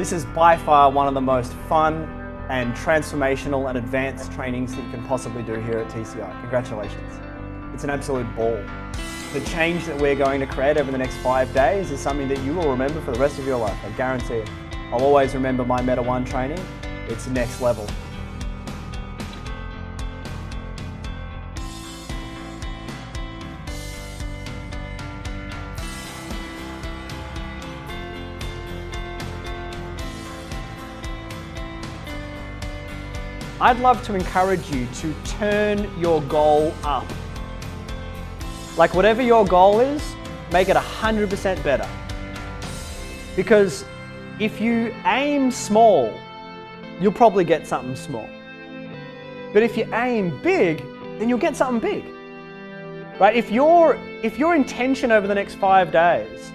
This is by far one of the most fun and transformational and advanced trainings that you can possibly do here at TCI. Congratulations. It's an absolute ball. The change that we're going to create over the next 5 days is something that you will remember for the rest of your life, I guarantee it. I'll always remember my Meta 1 training. It's next level. I'd love to encourage you to turn your goal up. Like whatever your goal is, make it 100% better. Because if you aim small, you'll probably get something small. But if you aim big, then you'll get something big. Right? If your intention over the next 5 days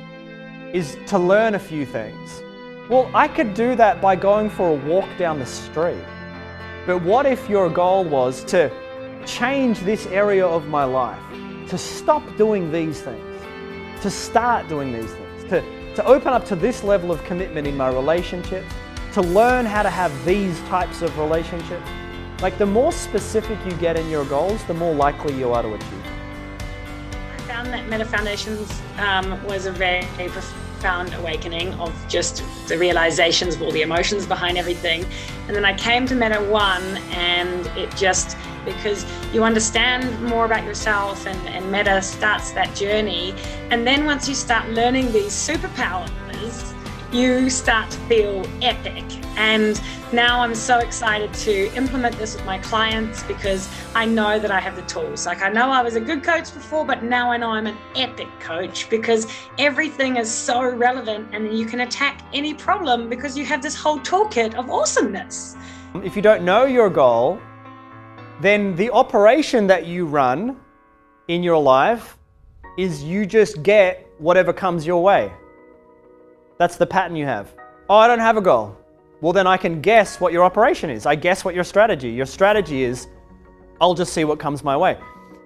is to learn a few things, well, I could do that by going for a walk down the street. But what if your goal was to change this area of my life, to stop doing these things, to start doing these things, to open up to this level of commitment in my relationships, to learn how to have these types of relationships? Like the more specific you get in your goals, the more likely you are to achieve. I found that Meta Foundations was a very profound awakening of just the realizations of all the emotions behind everything. And then I came to Meta 1 and it just, because you understand more about yourself and Meta starts that journey. And then once you start learning these superpowers, you start to feel epic. And now I'm so excited to implement this with my clients because I know that I have the tools. Like I know I was a good coach before, but now I know I'm an epic coach because everything is so relevant and you can attack any problem because you have this whole toolkit of awesomeness. If you don't know your goal, then the operation that you run in your life is you just get whatever comes your way. That's the pattern you have. Oh, I don't have a goal. Well, then I can guess what your operation is. I guess what your strategy. Your strategy is, I'll just see what comes my way.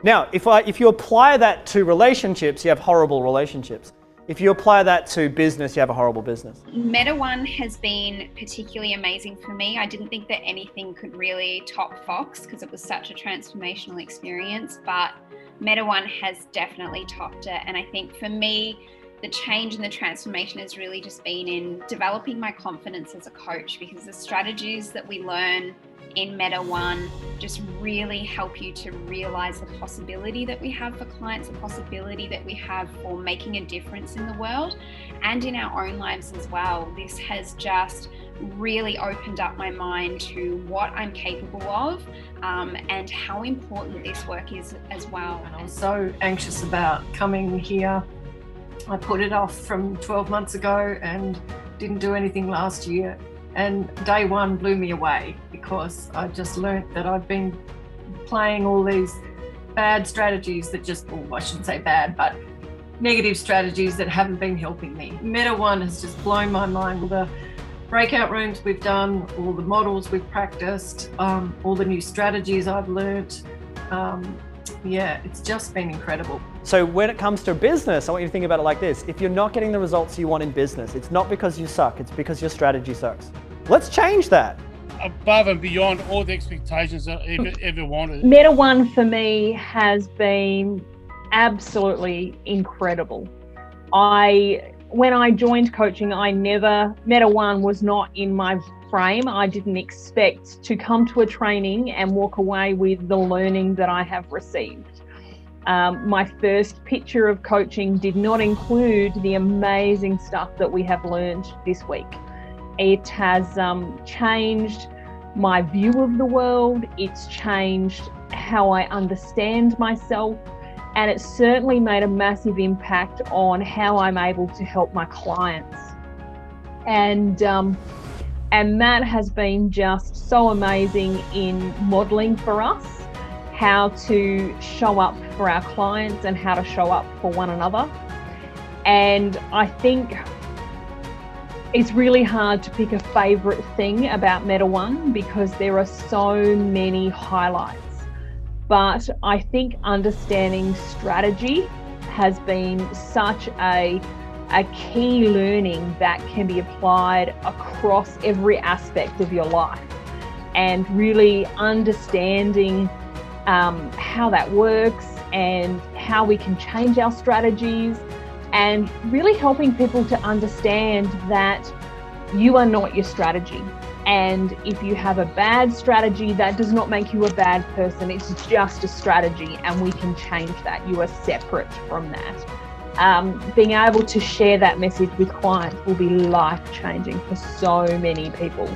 Now, if you apply that to relationships, you have horrible relationships. If you apply that to business, you have a horrible business. Meta 1 has been particularly amazing for me. I didn't think that anything could really top Fox because it was such a transformational experience, but Meta 1 has definitely topped it. And I think for me, the change and the transformation has really just been in developing my confidence as a coach, because the strategies that we learn in Meta 1 just really help you to realize the possibility that we have for clients, the possibility that we have for making a difference in the world and in our own lives as well. This has just really opened up my mind to what I'm capable of and how important this work is as well. And I was so anxious about coming here. I put it off from 12 months ago and didn't do anything last year. And day one blew me away because I just learnt that I've been playing all these bad strategies that just, well, I shouldn't say bad, but negative strategies that haven't been helping me. Meta 1 has just blown my mind. All the breakout rooms we've done, all the models we've practiced, all the new strategies I've learnt. Yeah, it's just been incredible. So when it comes to business, I want you to think about it like this. If you're not getting the results you want in business, it's not because you suck, it's because your strategy sucks. Let's change that. Above and beyond all the expectations that I ever wanted. Meta 1 for me has been absolutely incredible. When I joined coaching, Meta 1 was not in my frame. I didn't expect to come to a training and walk away with the learning that I have received. My first picture of coaching did not include the amazing stuff that we have learned this week. It has changed my view of the world. It's changed how I understand myself. And it's certainly made a massive impact on how I'm able to help my clients. And that has been just so amazing in modeling for us how to show up for our clients and how to show up for one another. And I think it's really hard to pick a favorite thing about Meta 1 because there are so many highlights. But I think understanding strategy has been such a a key learning that can be applied across every aspect of your life, and really understanding how that works and how we can change our strategies, and really helping people to understand that you are not your strategy. And if you have a bad strategy, that does not make you a bad person. It's just a strategy, and we can change that. You are separate from that. Being able to share that message with clients will be life-changing for so many people.